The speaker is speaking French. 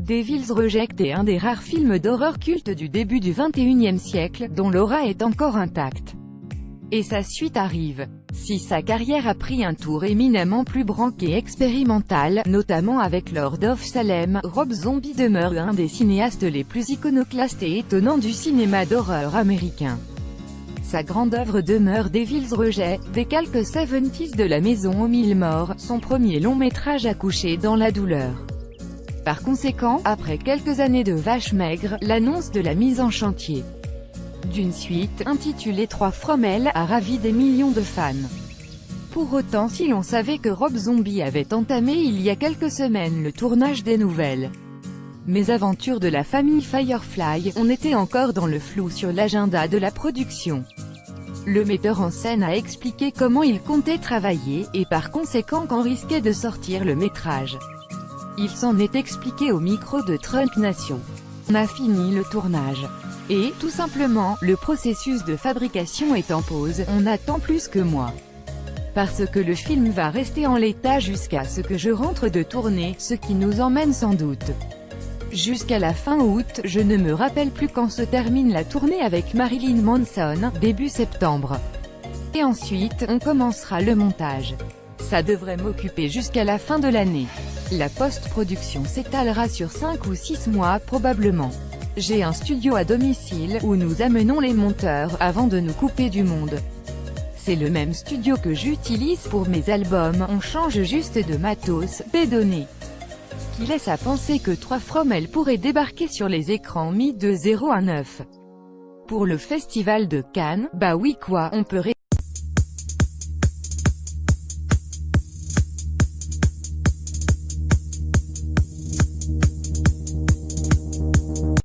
Devil's Reject est un des rares films d'horreur culte du début du XXIe siècle, dont l'aura est encore intacte. Et sa suite arrive. Si sa carrière a pris un tour éminemment plus branché et expérimental, notamment avec Lord of Salem, Rob Zombie demeure un des cinéastes les plus iconoclastes et étonnants du cinéma d'horreur américain. Sa grande œuvre demeure Devil's Reject, des calques 70s de La Maison aux Mille Morts, son premier long-métrage accouché dans la douleur. Par conséquent, après quelques années de vaches maigres, l'annonce de la mise en chantier d'une suite, intitulée 3 From Hell, a ravi des millions de fans. Pour autant, si l'on savait que Rob Zombie avait entamé il y a quelques semaines le tournage des nouvelles mésaventures de la famille Firefly, on était encore dans le flou sur l'agenda de la production. Le metteur en scène a expliqué comment il comptait travailler, et par conséquent quand risquait de sortir le métrage. Il s'en est expliqué au micro de Trunk Nation. On a fini le tournage. Et, tout simplement, le processus de fabrication est en pause, on attend plus que moi. Parce que le film va rester en l'état jusqu'à ce que je rentre de tournée, ce qui nous emmène sans doute jusqu'à la fin août. Je ne me rappelle plus quand se termine la tournée avec Marilyn Manson, début septembre. Et ensuite, on commencera le montage. Ça devrait m'occuper jusqu'à la fin de l'année. La post-production s'étalera sur 5 ou 6 mois probablement. J'ai un studio à domicile, où nous amenons les monteurs, avant de nous couper du monde. C'est le même studio que j'utilise pour mes albums, on change juste de matos, bédonné. Qui laisse à penser que 3 From Hell pourrait débarquer sur les écrans mi-2019. Pour le festival de Cannes, bah oui quoi, on peut